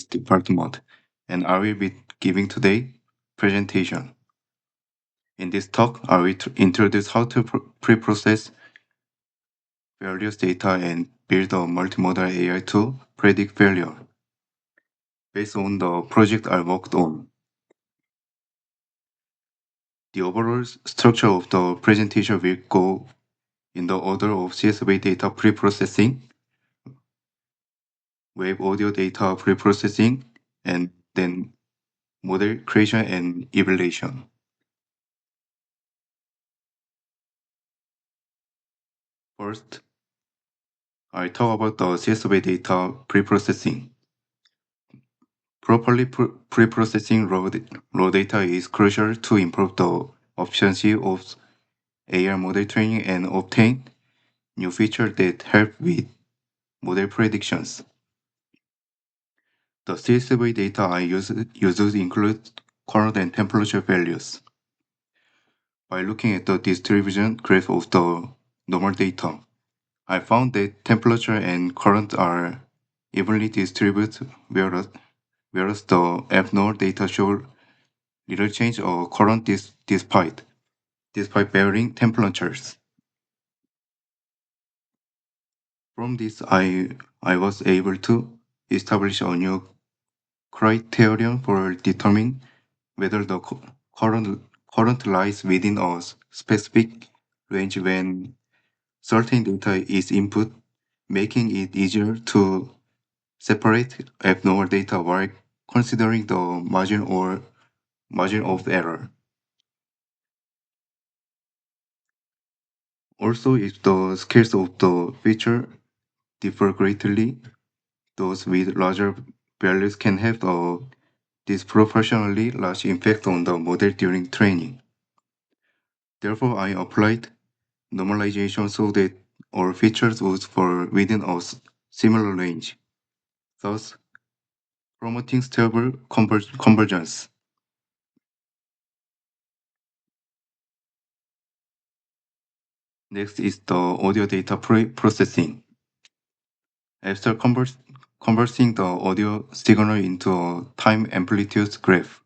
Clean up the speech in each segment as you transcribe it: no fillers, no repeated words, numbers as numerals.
department, and I will be giving today presentation. In this talk, I will introduce how to pre-process various data and build a multimodal AI to predict failure based on the project I worked on. The overall structure of the presentation will go in the order of CSV data pre-processing, wave audio data pre-processing, and then model creation and evaluation. First, I talk about the CSV data pre-processing. Properly pre-processing raw data is crucial to improve the efficiency of AI model training and obtain new features that help with model predictions. The CSV data I uses include current and temperature values. By looking at the distribution graph of the normal data, I found that temperature and current are evenly distributed, whereas the abnormal data show little change or current despite varying temperatures. From this, I was able to establish a new criterion for determining whether the current lies within a specific range when certain data is input, making it easier to separate abnormal data while considering the margin of error. Also, if the scales of the feature differ greatly, those with larger values can have a disproportionately large impact on the model during training. Therefore, I applied normalization so that all features would fall within a similar range, thus promoting stable convergence. Next is the audio data processing. After converting the audio signal into a time amplitude graph,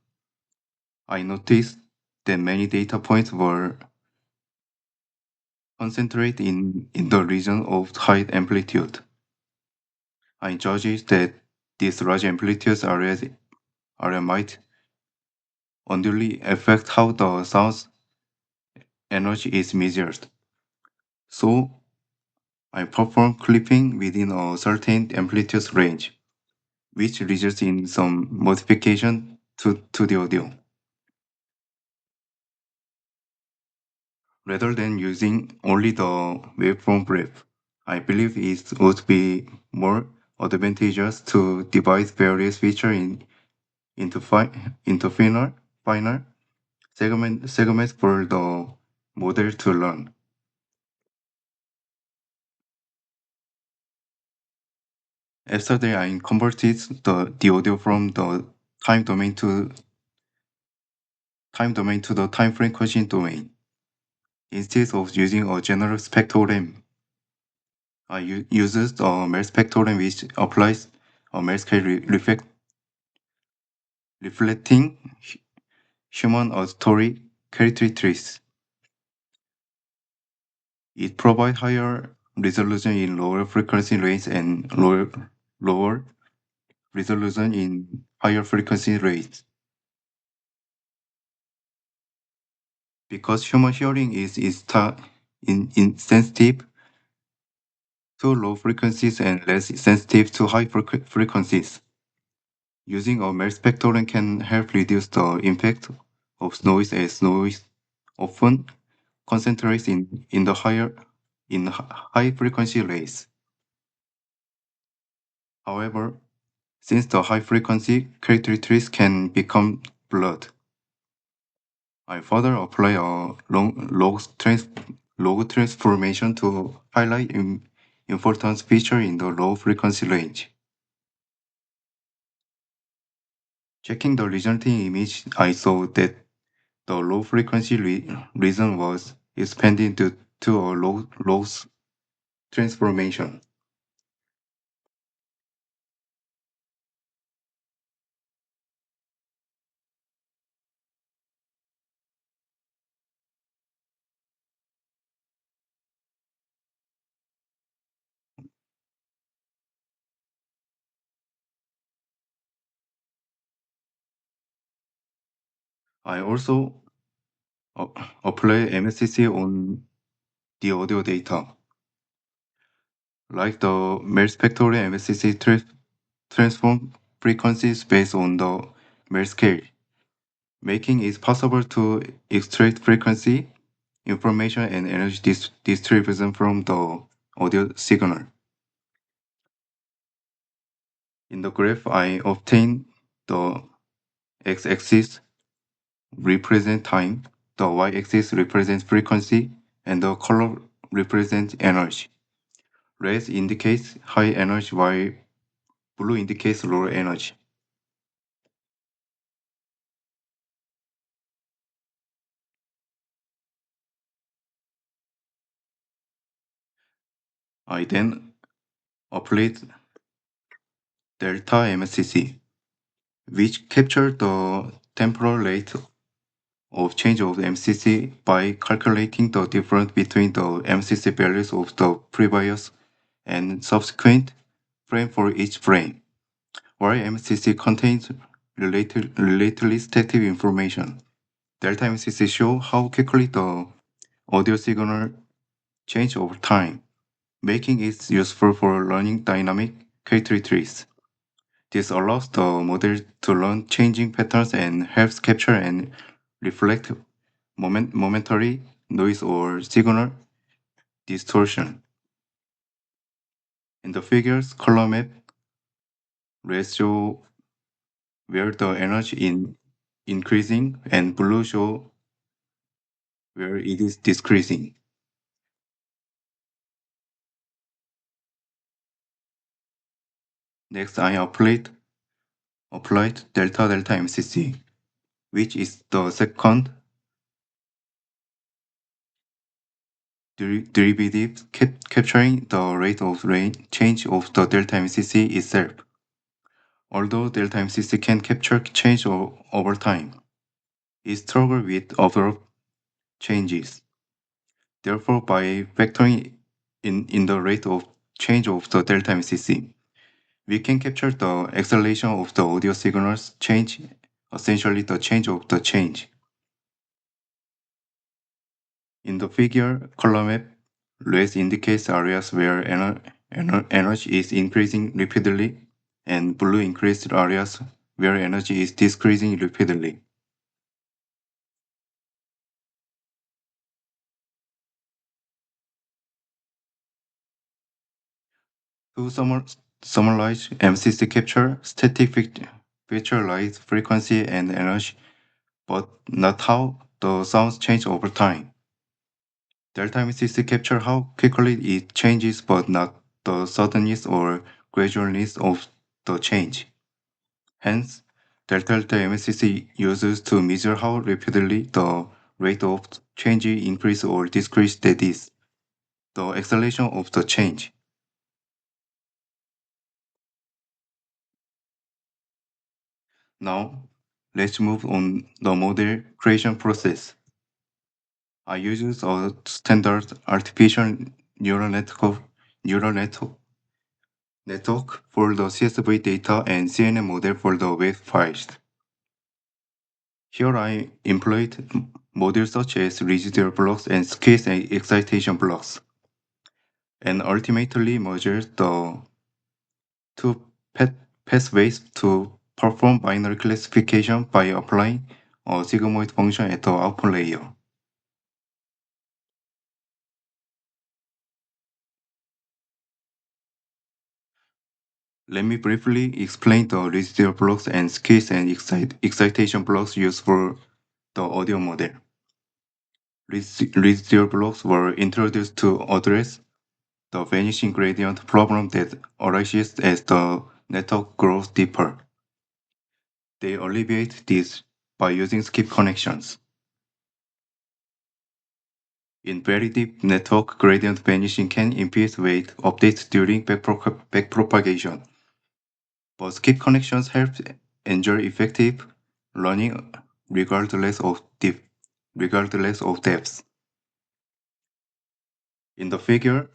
I noticed that many data points were concentrated in the region of high amplitude. I judged that these large amplitudes area might unduly affect how the sound's energy is measured. So I perform clipping within a certain amplitude range, which results in some modification to the audio. Rather than using only the waveform graph, I believe it would be more advantageous to divide various features into final segments for the model to learn. After that, I converted the audio from the time domain to the time frequency domain. Instead of using a general spectrogram, I uses a Merz spectrogram which applies a Merz scale reflecting human auditory characteristics. It provides higher resolution in lower frequency range and lower resolution in higher frequency range. Because human hearing is insensitive to low frequencies and less sensitive to high frequencies. Using a Merz spectrogram can help reduce the impact of noise as noise often concentrates in the high frequency range. However, since the high frequency characteristics can become blurred, I further apply a log transformation to highlight important feature in the low frequency range. Checking the resulting image, I saw that the low frequency region was expanded to a low transformation. I also uh, apply MSCC on the audio data. Like the Merz factorial MSCC transform frequencies based on the Merz scale, making it possible to extract frequency, information, and energy distribution from the audio signal. In the graph, I obtain the x-axis represents time, the y-axis represents frequency, and the color represents energy. Red indicates high energy while blue indicates low energy. I then applied delta MSCC, which captured the temporal rate of change of the MCC by calculating the difference between the MCC values of the previous and subsequent frame for each frame, while MCC contains relatively static information. Delta MCC show how quickly the audio signal change over time, making it useful for learning dynamic characteristics. This allows the model to learn changing patterns and helps capture and reflect momentary noise or signal distortion. In the figures column map, red show where the energy in increasing and blue show where it is decreasing. Next, I applied delta delta MCC, which is the second derivative capturing the rate of change of the delta MCC itself. Although delta MCC can capture change over time, it struggles with observed changes. Therefore, by factoring in the rate of change of the delta MCC, we can capture the acceleration of the audio signal's change, essentially the change of the change. In the figure column map, red indicates areas where energy is increasing rapidly, and blue increased areas where energy is decreasing rapidly. To summarize, MCC capture static feature like frequency and energy, but not how the sounds change over time. Delta MCC capture how quickly it changes, but not the suddenness or gradualness of the change. Hence, delta MCC uses to measure how rapidly the rate of change increase or decrease that is, the acceleration of the change. Now, let's move on the model creation process. I use a standard artificial neural network for the CSV data and CNN model for the web files. Here I employed modules such as residual blocks and squeeze and excitation blocks, and ultimately measured the two pathways to perform binary classification by applying a sigmoid function at the output layer. Let me briefly explain the residual blocks and squeeze and excitation blocks used for the audio model. Residual blocks were introduced to address the vanishing gradient problem that arises as the network grows deeper. They alleviate this by using skip connections. In very deep network, gradient vanishing can impede weight updates during backpropagation, but skip connections help ensure effective learning regardless of depth. In the figure,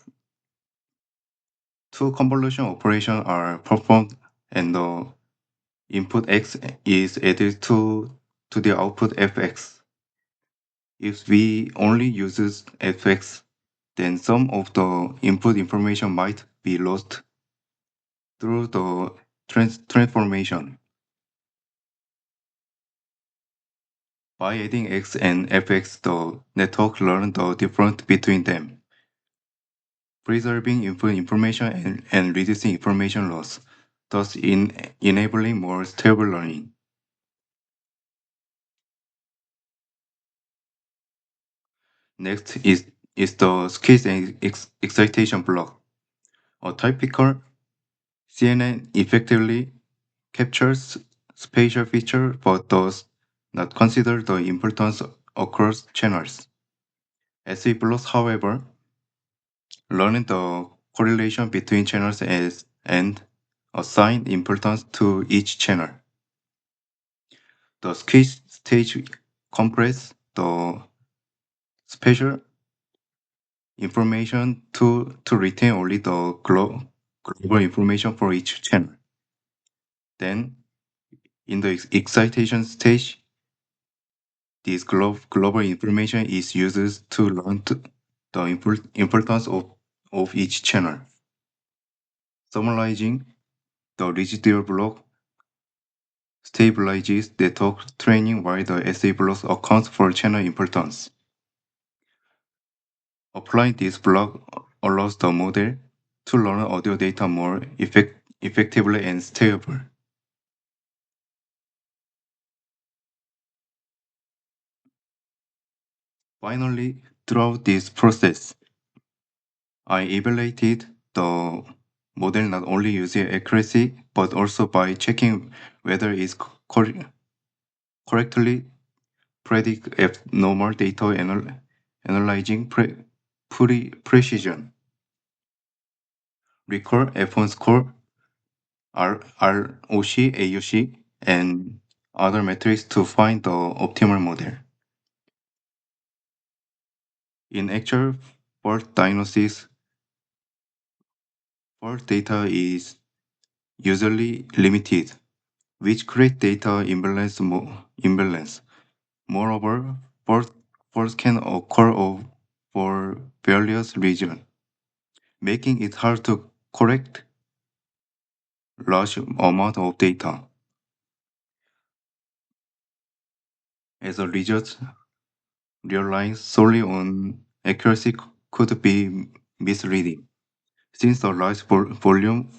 two convolution operations are performed and the input x is added to to the output fx. If we only uses fx, then some of the input information might be lost through the transformation. By adding x and fx, the network learns the difference between them, preserving input information and reducing information loss, thus enabling more stable learning. Next is the squeeze and excitation block. A typical CNN effectively captures spatial feature but does not consider the importance across channels. SE blocks, however, learn the correlation between channels and assign importance to each channel. The squeeze stage compress the spatial information to retain only the global information for each channel. Then, in the excitation stage, this global information is used to learn the importance of each channel. Summarizing, the residual block stabilizes network training while the SA block accounts for channel importance. Applying this block allows the model to learn audio data more effectively and stable. Finally, throughout this process, I evaluated the model not only using accuracy but also by checking whether it's correctly predict abnormal data analyzing precision. Recall F1 score, ROC, AUC, and other metrics to find the optimal model. In actual fault diagnosis, fault data is usually limited, which create data imbalance. Moreover, faults can occur for various reasons, making it hard to correct large amount of data. As a result, relying solely on accuracy could be misleading, since the large volume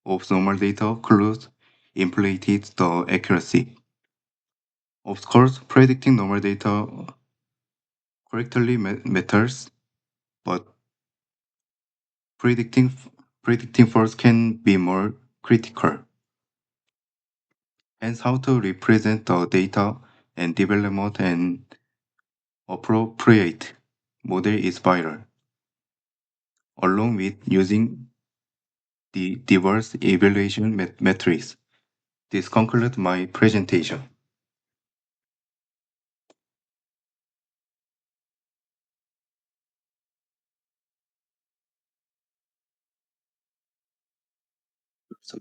of normal data could inflated the accuracy. Of course, predicting normal data correctly matters, but predicting predicting faults can be more critical. Hence, how to represent the data and development and appropriate model is vital, along with using the diverse evaluation metrics. This concludes my presentation. So